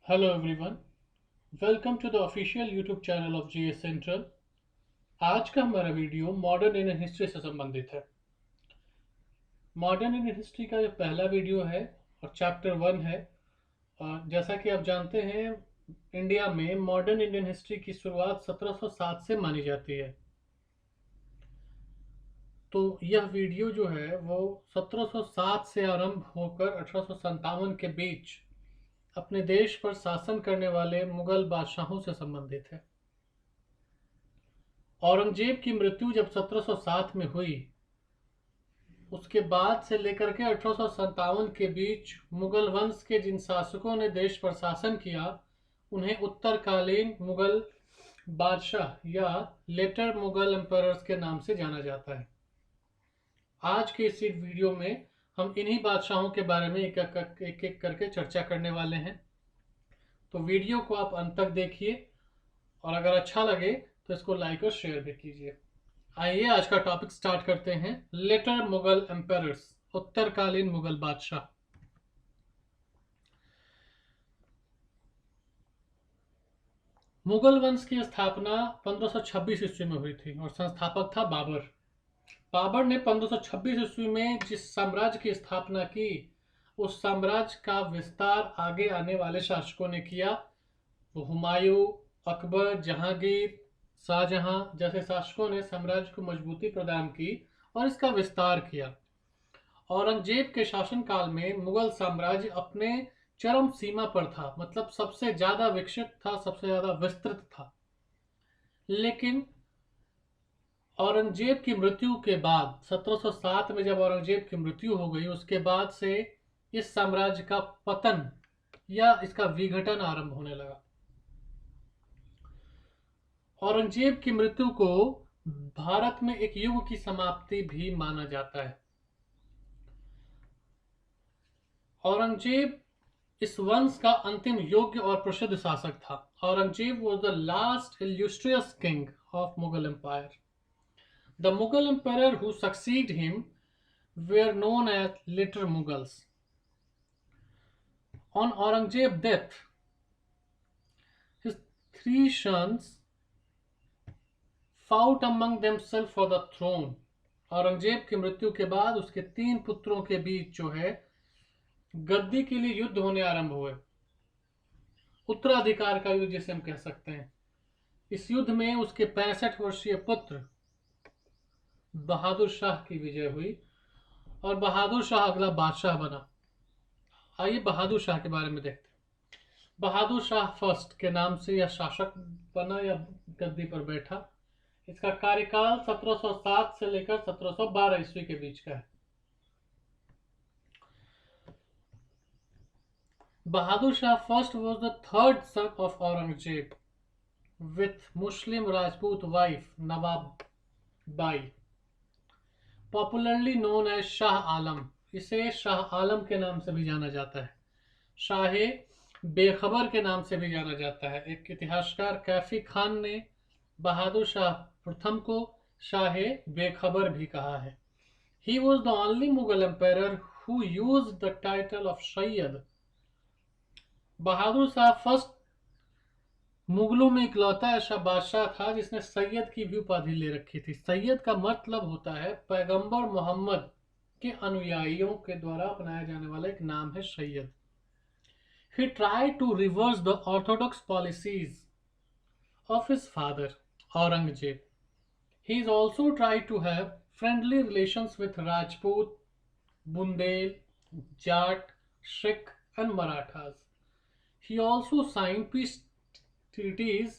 Hello everyone, welcome to the official YouTube channel of GS Central। आज का हमारा video modern Indian history से संबंधित है। मॉडर्न इंडियन हिस्ट्री का जो पहला वीडियो है और चैप्टर 1 है। और जैसा कि आप जानते हैं, इंडिया में मॉडर्न इंडियन हिस्ट्री की शुरुआत 1707 से मानी जाती है। तो यह वीडियो जो है वो 1707 से आरंभ होकर 1857 के बीच अपने देश पर शासन करने वाले मुगल बादशाहों से संबंधित है। औरंगजेब की मृत्यु जब 1707 में हुई, उसके बाद से लेकर के 1857 के बीच मुगल वंश के जिन शासकों ने देश पर शासन किया, उन्हें उत्तरकालीन मुगल बादशाह या लेटर मुगल एम्परर्स के नाम से जाना जाता है। आज के इस वीडियो में हम इन्हीं बादशाहों के बारे में एक एक करके चर्चा करने वाले हैं। तो वीडियो को आप अंत तक देखिए और अगर अच्छा लगे तो इसको लाइक और शेयर भी कीजिए। आइए आज का टॉपिक स्टार्ट करते हैं। लेटर मुगल एम्परर्स, उत्तरकालीन मुगल बादशाह। मुगल वंश की स्थापना 1526 ईस्वी में हुई थी और संस्थापक था बाबर। बाबर ने 1526 ईस्वी में जिस साम्राज्य की स्थापना की, उस साम्राज्य का विस्तार आगे आने वाले शासकों ने किया। वो हुमायूं, अकबर, जहांगीर, शाहजहां जैसे शासकों ने साम्राज्य को मजबूती प्रदान की और इसका विस्तार किया। औरंगजेब के शासनकाल में मुगल साम्राज्य अपने चरम सीमा पर था, मतलब सबसे ज्यादा विकसित था, सबसे ज्यादा विस्तृत था। लेकिन औरंगजेब की मृत्यु के बाद 1707 में जब औरंगजेब की मृत्यु हो गई, उसके बाद से इस साम्राज्य का पतन या इसका विघटन आरंभ होने लगा। औरंगजेब की मृत्यु को भारत में एक युग की समाप्ति भी माना जाता है। औरंगजेब इस वंश का अंतिम योग्य और प्रसिद्ध शासक था। Aurangzeb was the last illustrious king of Mughal Empire. The Mughal emperor who succeeded him were known as later Mughals. On Aurangzeb's death, his three sons fought among themselves for the throne. Aurangzeb की मृत्यु के बाद उसके 3 पुत्रों के बीच जो है गद्दी के लिए युद्ध होने आरंभ हुए। उत्तराधिकार का युद्ध जिसे हम कह सकते हैं। इस युद्ध में उसके 65 वर्षीय पुत्र बहादुर शाह की विजय हुई और बहादुर शाह अगला बादशाह बना। आइए बहादुर शाह के बारे में देखते हैं। बहादुर शाह फर्स्ट के नाम से यह शासक बना या गद्दी पर बैठा। इसका कार्यकाल 1707 से लेकर 1712 ईस्वी के बीच का है। Bahadur Shah first was the third son of Aurangzeb with Muslim Rajput wife Nawab Bai, popularly known as Shah Alam। इसे शाह आलम के नाम से भी जाना जाता है। शाहे बेखबर के नाम से भी जाना जाता है। एक इतिहासकार कैफी खान ने बहादुर शाह प्रथम को शाहे बेखबर भी कहा है। He was the only Mughal emperor who used the title of Sayyid। Bahadur Shah first मुगलों में इकलौता ऐसा बादशाह था जिसने सैयद की भी उपाधि ले रखी थी। सैयद का मतलब होता है पैगंबर मोहम्मद के अनुयायियों के द्वारा अपनाया जाने वाला एक नाम है Syed. He tried to reverse the orthodox policies of his father Aurangzeb. He is also tried to have friendly relations with Rajput, Bundel, Jat, Sikh and Marathas। He also signed peace treaties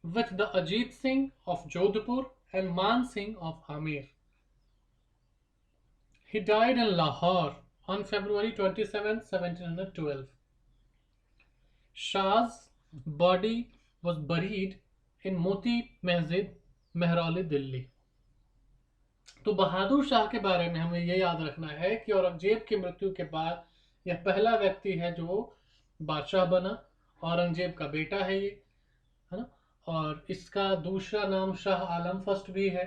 with the Ajit Singh of Jodhpur and Man Singh of Amir। He died in Lahore on February 27, 1712। Shah's body was buried in Moti Masjid, Mehrauli, Delhi. तो बहादुर शाह के बारे में हमें यह याद रखना है कि औरंगजेब की मृत्यु के बाद यह पहला व्यक्ति है जो बादशाह बना। औरंगजेब का बेटा है ये, है ना। और इसका दूसरा नाम शाह आलम फर्स्ट भी है।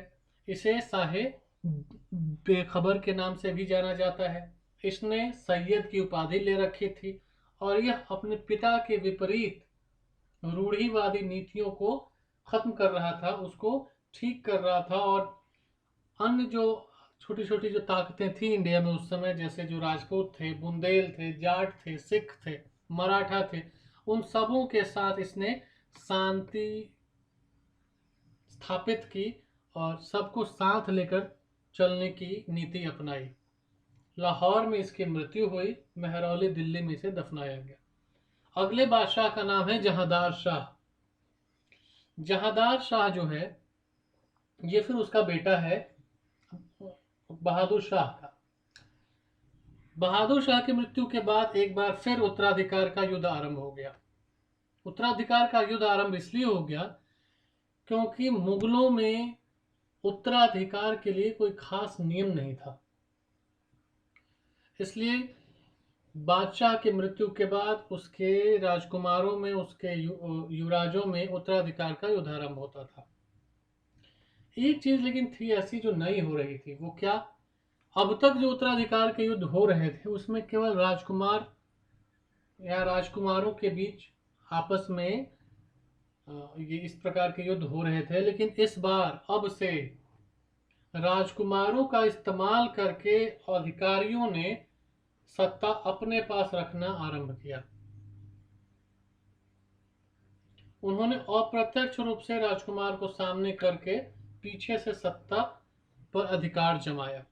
इसे शाहे बेखबर के नाम से भी जाना जाता है। इसने सैयद की उपाधि ले रखी थी और यह अपने पिता के विपरीत रूढ़िवादी नीतियों को खत्म कर रहा था, उसको ठीक कर रहा था। और अन्य जो छोटी छोटी जो ताकतें थी इंडिया में उस समय, जैसे जो राजपूत थे, बुंदेल थे, जाट थे, सिख थे, मराठा थे, उन सबों के साथ इसने शांति स्थापित की और सबको साथ लेकर चलने की नीति अपनाई। लाहौर में इसकी मृत्यु हुई, मेहरौली दिल्ली में इसे दफनाया गया। अगले बादशाह का नाम है जहांदार शाह। जहांदार शाह जो है ये फिर उसका बेटा है बहादुर शाह का। बहादुर शाह की मृत्यु के बाद एक बार फिर उत्तराधिकार का युद्ध आरंभ हो गया। उत्तराधिकार का युद्ध आरंभ इसलिए हो गया क्योंकि मुगलों में उत्तराधिकार के लिए कोई खास नियम नहीं था। इसलिए बादशाह की मृत्यु के बाद उसके राजकुमारों में, उसके युवराजों में उत्तराधिकार का युद्ध आरंभ होता था। एक चीज लेकिन थी ऐसी जो नई हो रही थी, वो क्या? अब तक जो उत्तराधिकार के युद्ध हो रहे थे उसमें केवल राजकुमार या राजकुमारों के बीच आपस में ये इस प्रकार के युद्ध हो रहे थे। लेकिन इस बार अब से राजकुमारों का इस्तेमाल करके अधिकारियों ने सत्ता अपने पास रखना आरंभ किया। उन्होंने अप्रत्यक्ष रूप से राजकुमार को सामने करके पीछे से सत्ता पर अधिकार जमाया।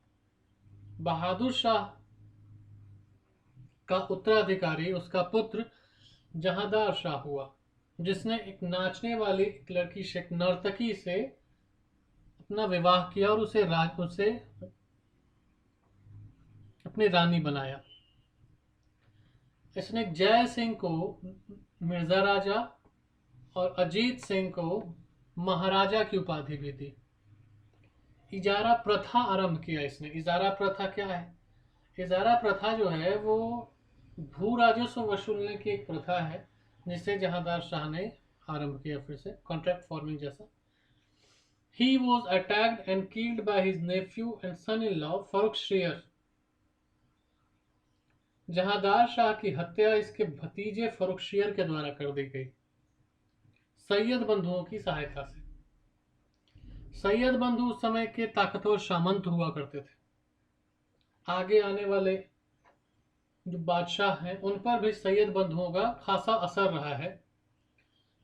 बहादुर शाह का उत्तराधिकारी उसका पुत्र जहांदार शाह हुआ, जिसने एक नाचने वाली एक लड़की से, एक नर्तकी से अपना विवाह किया और उसे अपनी रानी बनाया। इसने जय सिंह को मिर्जा राजा और अजीत सिंह को महाराजा की उपाधि भी दी। इजारा प्रथा आरंभ किया इसने। इजारा प्रथा क्या है? इजारा प्रथा जो है वो भू राजस्व वसूलने की एक प्रथा है, जिसे जहांदार शाह ने आरंभ किया, फिर से कॉन्ट्रैक्ट फॉर्मिंग जैसा। He was attacked and killed by his nephew and son-in-law Farrukhsiyar. Jahandar Shah की हत्या इसके भतीजे फर्रुखशियर के द्वारा कर दी गई, सैयद बंधुओं की सहायता से। सैयद बंधु उस समय के ताकतवर सामंत हुआ करते थे। आगे आने वाले जो बादशाह हैं उन पर भी सैयद बंधुओं का खासा असर रहा है।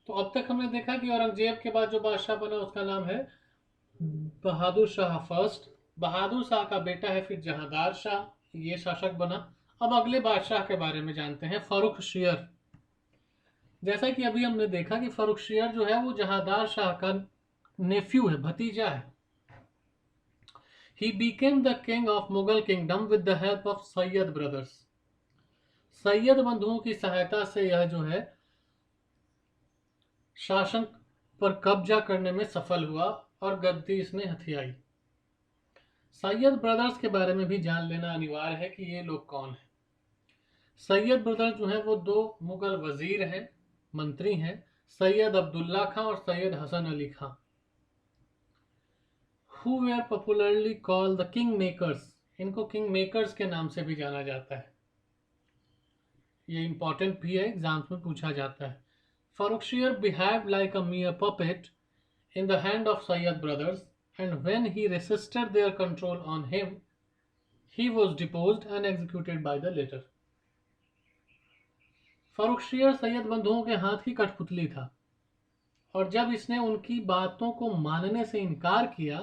तो अब तक हमने देखा कि औरंगजेब के बाद जो बादशाह बना उसका नाम है बहादुर शाह फर्स्ट। बहादुर शाह का बेटा है फिर जहांदार शाह, ये शासक बना। अब अगले बादशाह के बारे में जानते हैं, फर्रुखशियर। जैसा कि अभी हमने देखा कि फर्रुखशियर जो है वो जहांदार शाह का नेफ्यू है, भतीजा है। He became the king of Mughal kingdom with the help of Syed brothers. Syed बंधुओं की सहायता से यह जो है शासन पर कब्जा करने में सफल हुआ और गद्दी इसने हथियाई। सैयद ब्रदर्स के बारे में भी जान लेना अनिवार्य है कि ये लोग कौन हैं। सैयद ब्रदर्स जो है वो दो मुगल वजीर हैं, मंत्री हैं, सैयद अब्दुल्ला खां और सैयद हसन अली खां, who were popularly called the king makers। इनको किंग मेकर्स के नाम से भी जाना जाता है। ये इंपॉर्टेंट भी है, एग्जाम्स में पूछा जाता है। फर्रुखशियर behaved like a mere puppet in the hand of Sayyid brothers, and when he resisted their control on him, he was deposed and executed by the latter। फर्रुखशियर Syed बंधुओं के हाथ की कठपुतली था, और जब इसने उनकी बातों को मानने से इनकार किया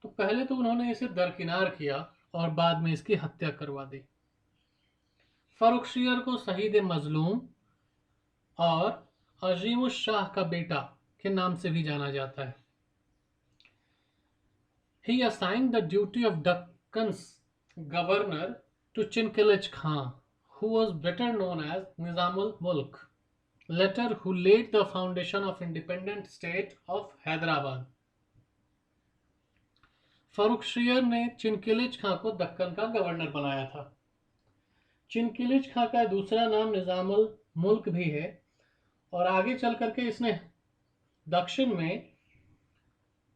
तो पहले तो उन्होंने इसे दरकिनार किया और बाद में इसकी हत्या करवा दी। फर्रुखशियर को शहीद मजलूम और अजीमुश शाह का बेटा के नाम से भी जाना जाता है। He assigned the duty of Deccan's governor to Chinkilich Khan, who was better known as Nizamul Mulk, later who laid the foundation of independent state of Hyderabad। फर्रुखशियर ने चिनकिलिच खां को दक्कन का गवर्नर बनाया था। चिनकिलिच खां का दूसरा नाम निजामुल मुल्क भी है, और आगे चल करके इसने दक्षिण में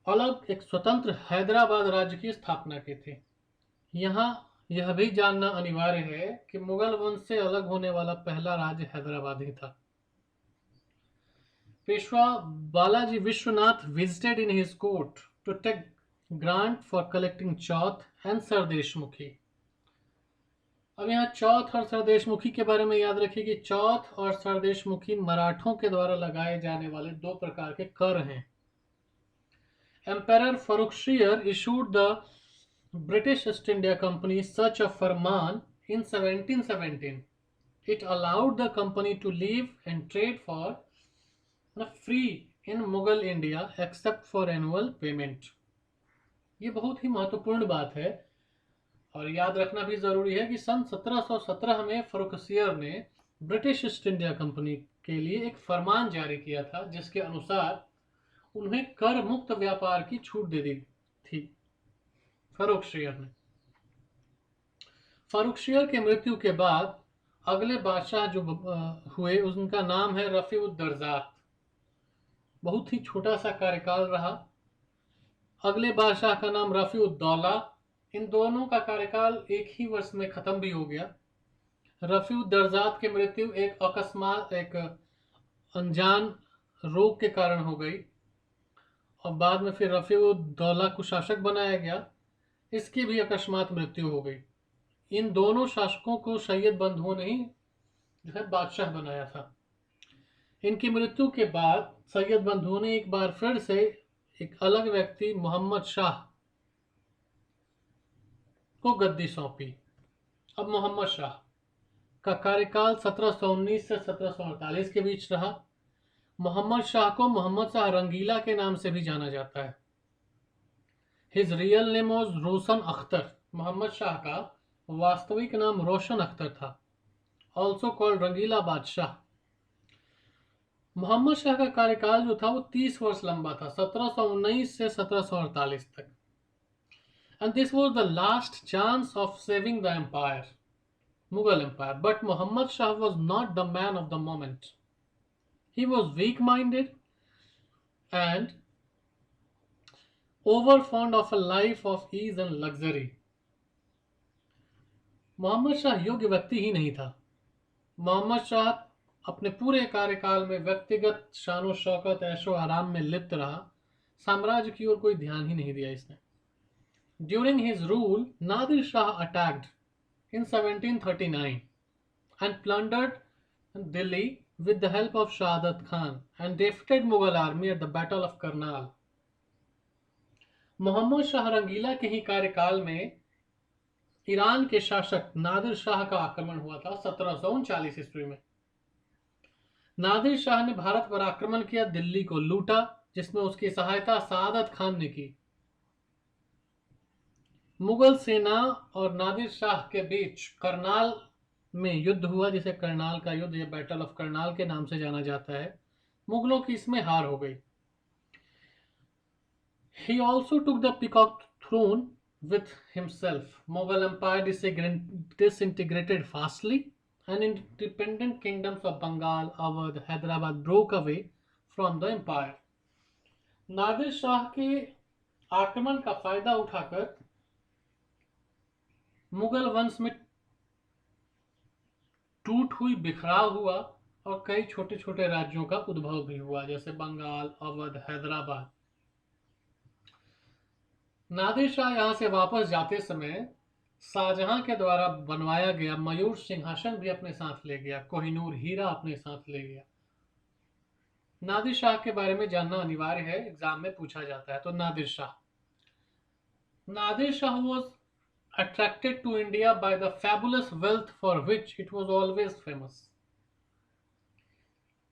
अलग एक स्वतंत्र हैदराबाद राज्य की स्थापना की थी। यहाँ यह भी जानना अनिवार्य है कि मुगल वंश से अलग होने वाला पहला राज्य हैदराबाद ही था। Peshwa Balaji Vishwanath visited in his court to take grant for collecting Chauth and sardeshmukhi. अब यहाँ चौथ और सरदेशमुखी के बारे में याद रखिए कि चौथ और सरदेशमुखी मराठों के द्वारा लगाए जाने वाले दो प्रकार के कर हैं। Emperor Farrukhsiyar issued the British East India Company such a farman in 1717. It allowed the company to live and trade for free in Mughal India except for annual payment। ये बहुत ही महत्वपूर्ण बात है और याद रखना भी जरूरी है कि सन 1717 में फरुखसियर ने ब्रिटिश ईस्ट इंडिया कंपनी के लिए एक फरमान जारी किया था जिसके अनुसार उन्हें कर मुक्त व्यापार की छूट दे दी थी। फरुखसियर ने फरुखसियर के मृत्यु के बाद अगले बादशाह जो हुए उनका नाम है रफीउद्दर्जात। बहुत ही छोटा सा कार्यकाल रहा। अगले बादशाह का नाम रफीउद्दौला। इन दोनों का कार्यकाल एक ही वर्ष में खत्म भी हो गया। रफीउद्दर्जात की मृत्यु एक अकस्मात एक अनजान रोग के कारण हो गई और बाद में फिर रफीउद्दौला को शासक बनाया गया। इसकी भी अकस्मात मृत्यु हो गई। इन दोनों शासकों को सैयद बंधुओं ने ही जो है बादशाह बनाया था। इनकी मृत्यु के बाद सैयद बंधुओं ने एक बार फिर से एक अलग व्यक्ति मोहम्मद शाह को गद्दी सौंपी। अब मोहम्मद शाह का कार्यकाल 1719 से 1748 के बीच रहा। मोहम्मद शाह को मोहम्मद शाह रंगीला के नाम से भी जाना जाता है। हिज रियल नेम वाज रोशन अख्तर। मोहम्मद शाह का वास्तविक नाम रोशन अख्तर था, ऑल्सो कॉल्ड रंगीला बादशाह। मोहम्मद शाह का कार्यकाल जो था वो 30 वर्ष लंबा था, 1719 से 1748 तक। And this was the last chance of saving the empire, Mughal Empire. But Muhammad Shah was not the man of the moment. He was weak-minded and over fond of a life of ease and luxury. Muhammad Shah योग्य व्यक्ति ही नहीं था। मोहम्मद शाह अपने पूरे कार्यकाल में व्यक्तिगत शानो शौकत ऐशो आराम में लिप्त रहा। साम्राज्य की ओर कोई ध्यान ही नहीं दिया इसने। During his rule, Nadir Shah attacked in 1739 and plundered Delhi with the help of Shahadat Khan and defeated Mughal army at the Battle of Karnal. Mohammad Shah रंगीला के ही कार्यकाल में ईरान के शासक नादिर शाह का आक्रमण हुआ था 1739 ईस्वी में। नादिर शाह ने भारत पर आक्रमण किया, दिल्ली को लूटा, जिसमें उसकी सहायता सआदत खान ने की। मुगल सेना और नादिर शाह के बीच करनाल में युद्ध हुआ, जिसे करनाल का युद्ध या बैटल ऑफ करनाल के नाम से जाना जाता है। मुगलों की इसमें हार हो गई। He also took the peacock throne with himself. Mughal Empire disintegrated fastly, and independent kingdoms of Bengal, Awadh, Hyderabad broke away from the empire. Nadir Shah के आक्रमण का फायदा उठाकर मुगल वंश में टूट हुई बिखराव हुआ और कई छोटे छोटे राज्यों का उद्भव भी हुआ, जैसे बंगाल, अवध, हैदराबाद। नादिर शाह यहां से वापस जाते समय शाहजहां के द्वारा बनवाया गया मयूर सिंहासन भी अपने साथ ले गया, कोहिनूर हीरा अपने साथ ले गया। नादिर शाह के बारे में जानना अनिवार्य है, एग्जाम में पूछा जाता है। तो Nadir Shah was attracted to India by the fabulous wealth for which it was always famous.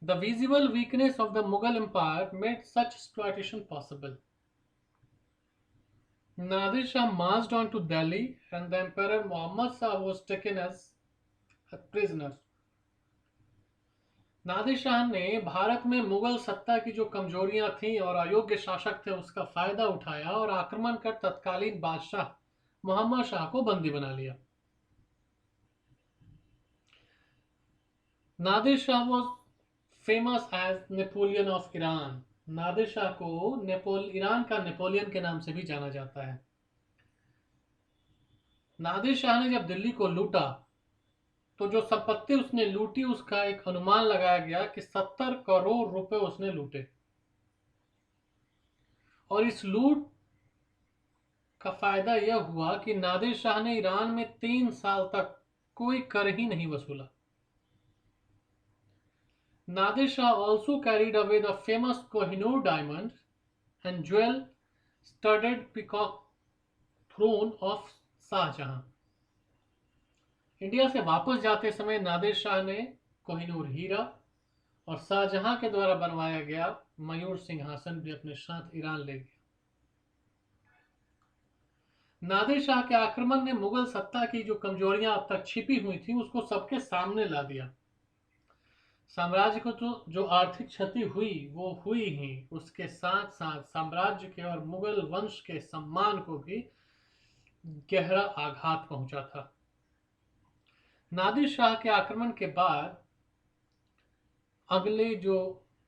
The visible weakness of the Mughal Empire made such exploitation possible. Nadir Shah marched on to Delhi and the Emperor Muhammad Shah was taken as a prisoner. Nadir Shah ने भारत में मुगल सत्ता की जो कमजोरियां थीं और अयोग्य शासक थे उसका फायदा उठाया और आक्रमण कर तत्कालीन बादशाह मोहम्मद शाह को बंदी बना लिया। Nadir Shah was famous as Napoleon of Iran. Nadir Shah को ईरान का नेपोलियन के नाम से भी जाना जाता है। नादिर शाह ने जब दिल्ली को लूटा तो जो संपत्ति उसने लूटी उसका एक अनुमान लगाया गया कि 70 करोड़ रुपए उसने लूटे। और इस लूट का फायदा यह हुआ कि नादिर शाह ने ईरान में 3 साल तक कोई कर ही नहीं वसूला। Nadir Shah also carried away the famous Kohinoor diamond and jewel-studded peacock throne of Shah Jahan. India से वापस जाते समय नादिर शाह ने कोहिनूर हीरा और शाहजहां के द्वारा बनवाया गया मयूर सिंहासन भी अपने साथ ईरान ले गया। नादिर शाह के आक्रमण ने मुगल सत्ता की जो कमजोरियां अब तक छिपी हुई थी उसको सबके सामने ला दिया। साम्राज्य को तो जो आर्थिक क्षति हुई वो हुई ही, उसके साथ साथ साम्राज्य के और मुगल वंश के सम्मान को भी गहरा आघात पहुंचा था। नादिर शाह के आक्रमण के बाद अगले जो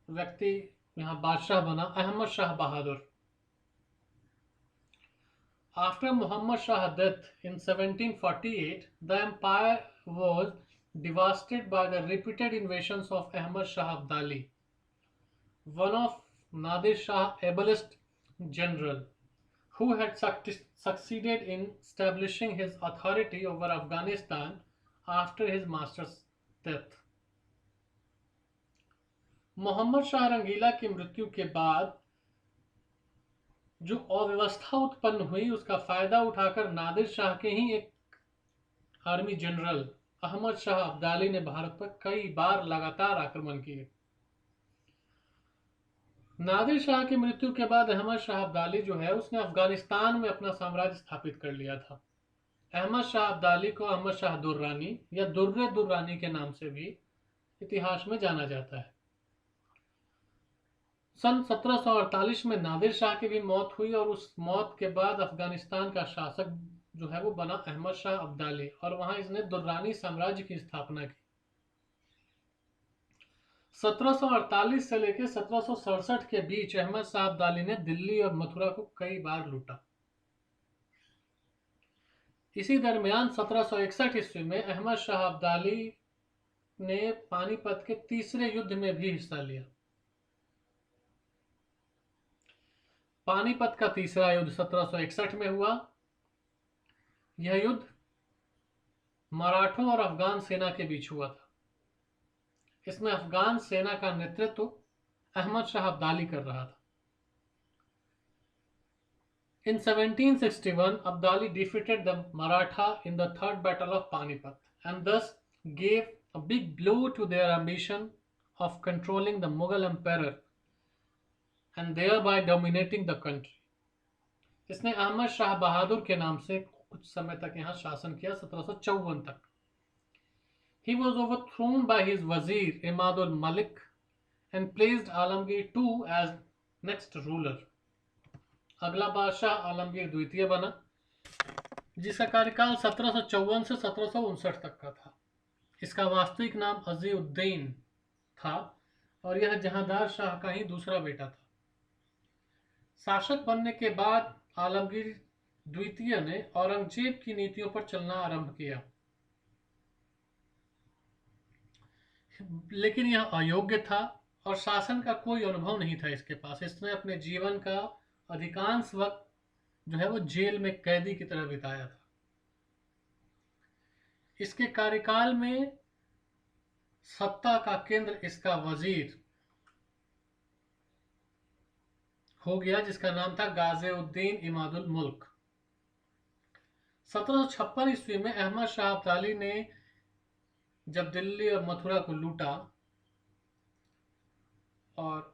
व्यक्ति यहां बादशाह बना, Ahmad Shah Bahadur. After Muhammad Shah's death in 1748, the empire was devastated by the repeated invasions of Ahmad Shah Abdali, one of Nadir Shah's ablest general, who had succeeded in establishing his authority over Afghanistan after his master's death. Mohammad Shah Rangila की मृत्यु के बाद जो अव्यवस्था उत्पन्न हुई उसका फायदा उठाकर नादिर शाह के ही एक आर्मी जनरल अहमद शाह अब्दाली ने भारत पर कई बार लगातार आक्रमण किए। नादिर शाह की मृत्यु के बाद अहमद शाह अब्दाली जो है उसने अफगानिस्तान में अपना साम्राज्य स्थापित कर लिया था। अहमद शाह अब्दाली को अहमद शाह दुर्रानी या दुर्रे दुर्रानी के नाम से भी इतिहास में जाना जाता है। सन 1748 में नादिर शाह की भी मौत हुई और उस मौत के बाद अफगानिस्तान का शासक जो है वो बना अहमद शाह अब्दाली और वहां इसने दुर्रानी साम्राज्य की स्थापना की। 1748 से लेकर 1767 के बीच अहमद शाह अब्दाली ने दिल्ली और मथुरा को कई बार लूटा। इसी दरमियान 1761 ईस्वी में अहमद शाह अब्दाली ने पानीपत के तीसरे युद्ध में भी हिस्सा लिया। पानीपत का तीसरा युद्ध 1761 में हुआ। यह युद्ध मराठों और अफगान सेना के बीच हुआ था। इसमें अफगान सेना का नेतृत्व अहमद शाह अब्दाली कर रहा था। In 1761, Abdali defeated the Maratha in the Third Battle of Panipat and thus gave a big blow to their ambition of controlling the Mughal emperor and thereby dominating the country. इसने अहमद शाह बहादुर के नाम से कुछ समय तक यहाँ शासन किया, 1754 तक। He was overthrown by his wazir Imadul Malik and placed Alamgir II as next ruler. अगला बादशाह आलमगीर द्वितीय बना जिसका कार्यकाल 1754 से 1759 तक का था। इसका वास्तविक नाम अजीउद्दीन था और यह जहांदार शाह का ही दूसरा बेटा था। शासक बनने के बाद आलमगीर द्वितीय ने औरंगजेब की नीतियों पर चलना आरंभ किया, लेकिन यह अयोग्य था और शासन का कोई अनुभव नहीं था इसके पास। इसने अपने जीवन का अधिकांश वक्त जो है वो जेल में कैदी की तरह बिताया था। इसके कार्यकाल में सत्ता का केंद्र इसका वजीर हो गया जिसका नाम था गाजिउद्दीन इमादुल मुल्क। 1756 ईस्वी में अहमद शाह अब्दाली ने जब दिल्ली और मथुरा को लूटा और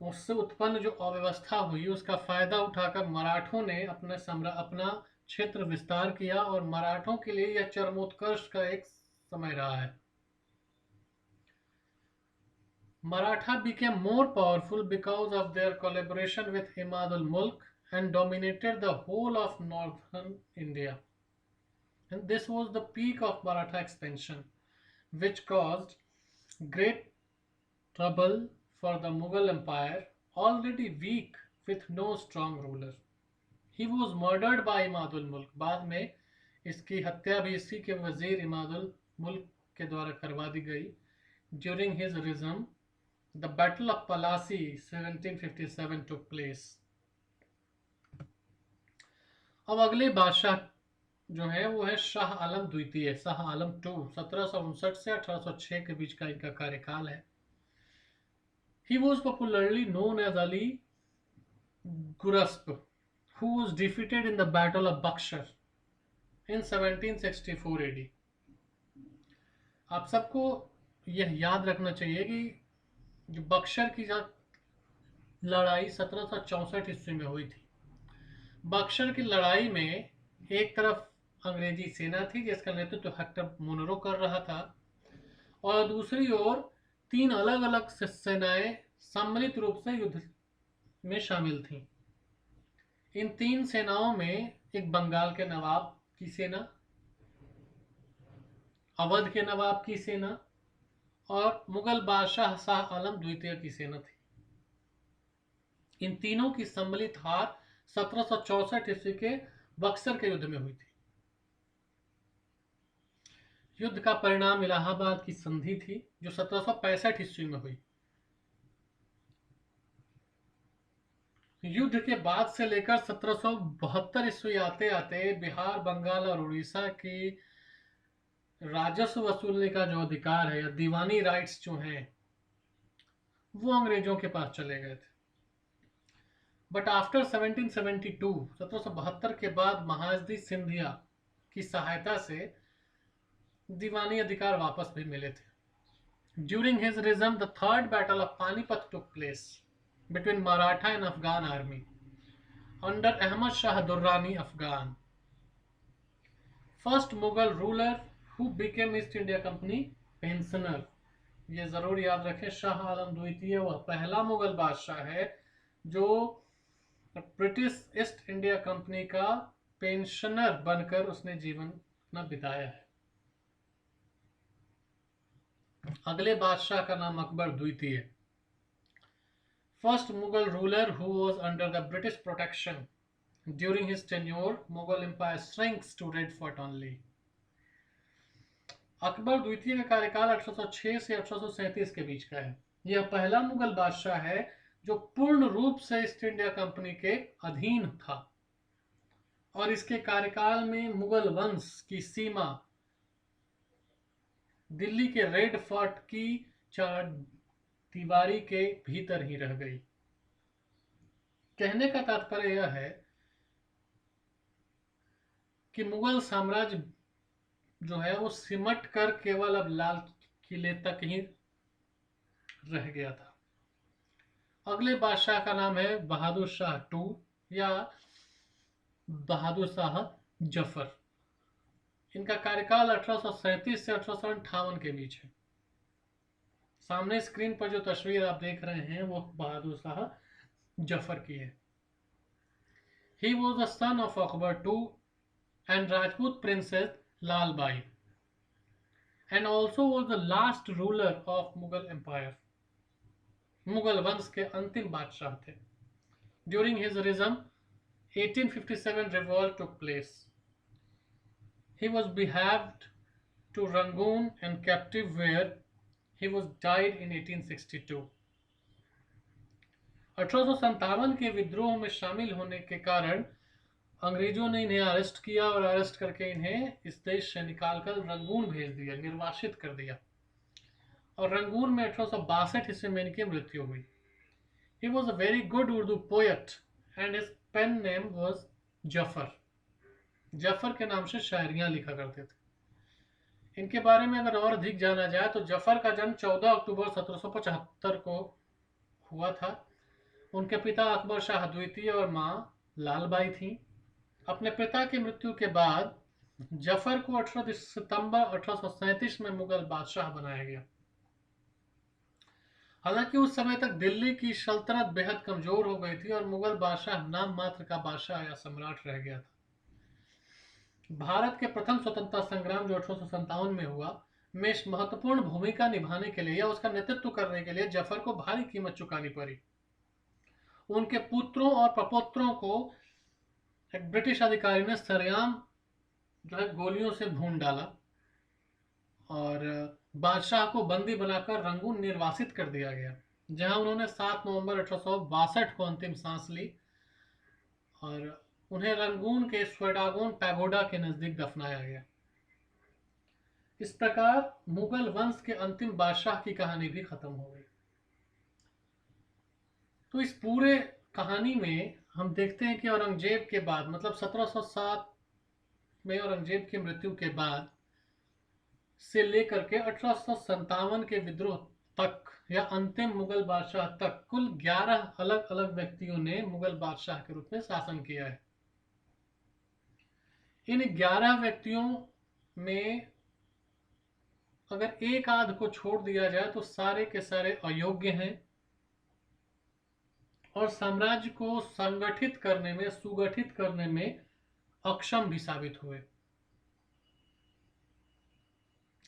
उससे उत्पन्न जो अव्यवस्था हुई उसका फायदा उठाकर मराठों ने अपना क्षेत्र विस्तार किया और मराठों के लिए यह चरमोत्कर्ष का एक समय रहा है। Maratha became more powerful because of their collaboration with Imad al-Mulk and dominated the whole of northern India. And this was the peak of Maratha expansion, which caused great trouble for the Mughal Empire, already weak with no strong ruler. He was murdered by Imad al-Mulk. बाद में इसकी हत्या भी इसी के वजीर इमादुल मुल्क के द्वारा करवा दी गई। During his regime the battle of Plassey 1757 took place. अब अगले बादशाह जो है वो है शाह आलम द्वितीय, शाह आलम टू। 1759 से 1806 के बीच का इनका कार्यकाल है। He was popularly known as Ali Gurasp, who was defeated in the Battle of Buxar in 1764 AD. आप सबको यह याद रखना चाहिए कि जो बक्सर की लड़ाई 1764 ईस्वी में हुई थी। बक्सर की लड़ाई में एक तरफ अंग्रेजी सेना थी जिसका नेतृत्व हेक्टर मुनरो कर रहा था, और दूसरी ओर 3 अलग अलग सेनाएं सम्मिलित रूप से युद्ध में शामिल थीं। इन 3 सेनाओं में एक बंगाल के नवाब की सेना, अवध के नवाब की सेना और मुगल बादशाह शाह आलम द्वितीय की सेना थी। इन तीनों की सम्मिलित हार 1764 ईस्वी के बक्सर के युद्ध में हुई थी। युद्ध का परिणाम इलाहाबाद की संधि थी जो 1765 ईस्वी में हुई। युद्ध के बाद से लेकर 1772 ईस्वी आते आते बिहार, बंगाल और उड़ीसा की राजस्व वसूलने का जो अधिकार है या दीवानी राइट्स जो हैं वो अंग्रेजों के पास चले गए थे। बट आफ्टर 1772 के बाद महाजदी सिंधिया की सहायता से दीवानी अधिकार वापस भी मिले थे। During his regime the third battle of Panipat took place between Maratha and Afghan army under Ahmad Shah Durrani Afghan, first Mughal ruler who became East India Company pensioner। ये जरूर याद रखें, शाह आलम द्वितीय वह पहला मुगल बादशाह है जो ब्रिटिश ईस्ट इंडिया कंपनी का पेंशनर बनकर उसने जीवन अपना बिताया है। अगले बादशाह का नाम अकबर द्वितीय, first Mughal ruler who was under the British protection. During his tenure, Mughal empire shrinks to Red Fort only. Akbar द्वितीय का कार्यकाल 1806 से 1837 के बीच का है। यह पहला मुगल बादशाह है जो पूर्ण रूप से ईस्ट इंडिया कंपनी के अधीन था, और इसके कार्यकाल में मुगल वंश की सीमा दिल्ली के रेड फोर्ट की चार दीवारी के भीतर ही रह गई। कहने का तात्पर्य यह है कि मुगल साम्राज्य जो है वो सिमट कर केवल अब लाल किले तक ही रह गया था। अगले बादशाह का नाम है बहादुर शाह टू या बहादुर शाह जफर। इनका कार्यकाल 1837 से 1858 के बीच है। सामने स्क्रीन पर जो तस्वीर आप देख रहे हैं वो बहादुर शाह जफर की है। He was the son of Akbar II and Rajput princess Lal Bai, and also was the last ruler of Mughal Empire. Mughal वंश के अंतिम बादशाह थे। During his reign, 1857 revolt took place. He was behaved to Rangoon and captive where he was died in 1862. 1857 के विद्रोह में शामिल होने के कारण अंग्रेजों ने इन्हें अरेस्ट किया और अरेस्ट करके इन्हें इस देश से निकालकर रंगून भेज दिया, निर्वासित कर दिया, और रंगून में 1862 ईस्वी में इनकी मृत्यु हुई। He was a very good Urdu poet and his pen name was Zafar. Zafar के नाम से शायरियां लिखा करते थे। इनके बारे में अगर और अधिक जाना जाए तो जफर का जन्म 14 अक्टूबर 1775 को हुआ था। उनके पिता अकबर शाह द्वितीय और मां लालबाई थी। अपने पिता की मृत्यु के बाद जफर को 18 सितंबर 1837 में मुगल बादशाह बनाया गया। हालांकि उस समय तक दिल्ली की सल्तनत बेहद कमजोर हो गई थी और मुगल बादशाह नाम मात्र का बादशाह या सम्राट रह गया था। भारत के प्रथम स्वतंत्रता संग्राम जो 1857 में हुआ में महत्वपूर्ण भूमिका निभाने के लिए या उसका नेतृत्व करने के लिए जफर को भारी कीमत चुकानी पड़ी। उनके पुत्रों और प्रपौत्रों को एक ब्रिटिश अधिकारी ने सरेआम जो है गोलियों से भून डाला और बादशाह को बंदी बनाकर रंगून निर्वासित कर दिया गया, जहां उन्होंने 7 नवंबर 1862 को अंतिम सांस ली और उन्हें रंगून के स्वेटागोन पैगोडा के नजदीक दफनाया गया। इस प्रकार मुगल वंश के अंतिम बादशाह की कहानी भी खत्म हो गई। तो इस पूरे कहानी में हम देखते हैं कि औरंगजेब के बाद, मतलब 1707 में औरंगजेब की मृत्यु के बाद से लेकर के 1857 के विद्रोह तक या अंतिम मुगल बादशाह तक कुल 11 अलग अलग व्यक्तियों ने मुगल बादशाह के रूप में शासन किया है। इन 11 व्यक्तियों में अगर एक आध को छोड़ दिया जाए तो सारे के सारे अयोग्य हैं और साम्राज्य को संगठित करने में, सुगठित करने में अक्षम भी साबित हुए।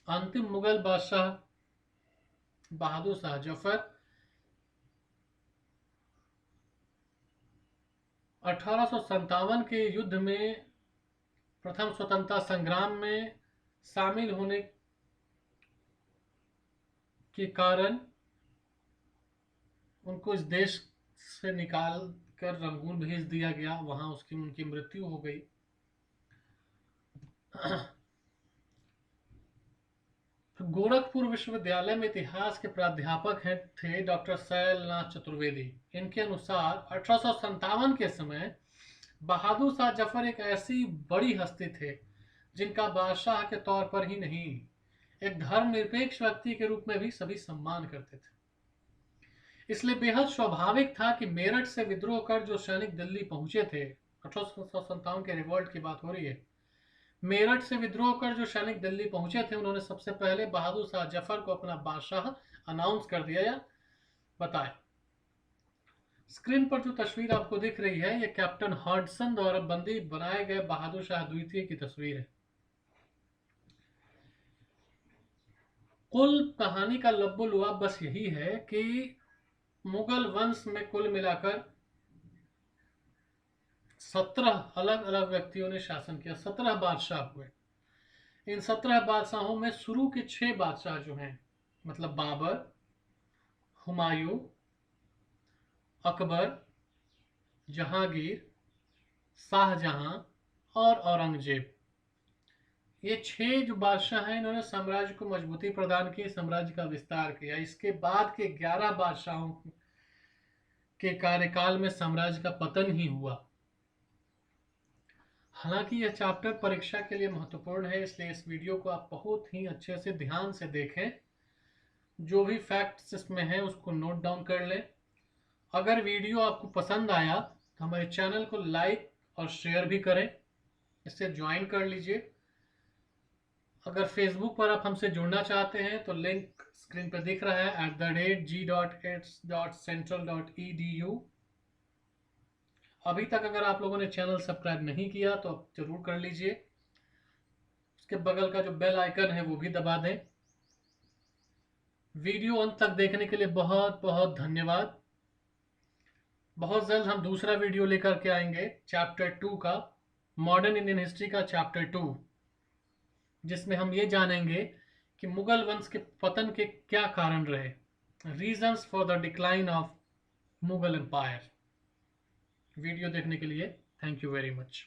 अंतिम मुगल बादशाह बहादुर शाह जफर 1857 के युद्ध में, प्रथम स्वतंत्रता संग्राम में शामिल होने के कारण उनको इस देश से निकाल कर रंगून भेज दिया गया, वहां उनकी मृत्यु हो गई। गोरखपुर विश्वविद्यालय में इतिहास के प्राध्यापक थे डॉक्टर शैलनाथ चतुर्वेदी। इनके अनुसार 1857 के समय बहादुर शाह जफर एक ऐसी बड़ी हस्ती थे जिनका बादशाह के तौर पर ही नहीं, एक धर्मनिरपेक्ष व्यक्ति के रूप में भी सभी सम्मान करते थे। इसलिए बेहद स्वाभाविक था कि मेरठ से विद्रोह कर जो सैनिक दिल्ली पहुंचे थे, 1857 के रिवॉल्ट की बात हो रही है, मेरठ से विद्रोह कर जो सैनिक दिल्ली पहुंचे थे, उन्होंने सबसे पहले बहादुर शाह जफर को अपना बादशाह अनाउंस कर दिया या बताया। स्क्रीन पर जो तस्वीर आपको दिख रही है, यह कैप्टन हॉडसन द्वारा बंदी बनाए गए बहादुर शाह द्वितीय की तस्वीर है। कुल कहानी का लब्बो लुआब बस यही है कि मुगल वंश में कुल मिलाकर 17 अलग अलग व्यक्तियों ने शासन किया, 17 बादशाह हुए। इन 17 बादशाहों में शुरू के 6 बादशाह जो हैं, मतलब बाबर, हुमायूं, अकबर, जहांगीर, शाहजहां और औरंगजेब, ये 6 जो बादशाह हैं, इन्होंने साम्राज्य को मजबूती प्रदान की, साम्राज्य का विस्तार किया। इसके बाद के 11 बादशाहों के कार्यकाल में साम्राज्य का पतन ही हुआ। हालांकि यह चैप्टर परीक्षा के लिए महत्वपूर्ण है, इसलिए इस वीडियो को आप बहुत ही अच्छे से ध्यान से देखें, जो भी फैक्ट्स इसमें हैं उसको नोट डाउन कर लें। अगर वीडियो आपको पसंद आया तो हमारे चैनल को लाइक और शेयर भी करें, इससे ज्वाइन कर लीजिए। अगर फेसबुक पर आप हमसे जुड़ना चाहते हैं तो लिंक स्क्रीन पर दिख रहा है @g.its.central.edu। अभी तक अगर आप लोगों ने चैनल सब्सक्राइब नहीं किया तो आप जरूर कर लीजिए। उसके बगल का जो बेल आइकन है वो भी दबा दें। वीडियो अंत तक देखने के लिए बहुत बहुत धन्यवाद। बहुत जल्द हम दूसरा वीडियो लेकर के आएंगे चैप्टर 2 का, मॉडर्न इंडियन हिस्ट्री का चैप्टर 2, जिसमें हम ये जानेंगे कि मुगल वंश के पतन के क्या कारण रहे, reasons for the decline of Mughal empire. Video देखने के लिए थैंक यू वेरी मच।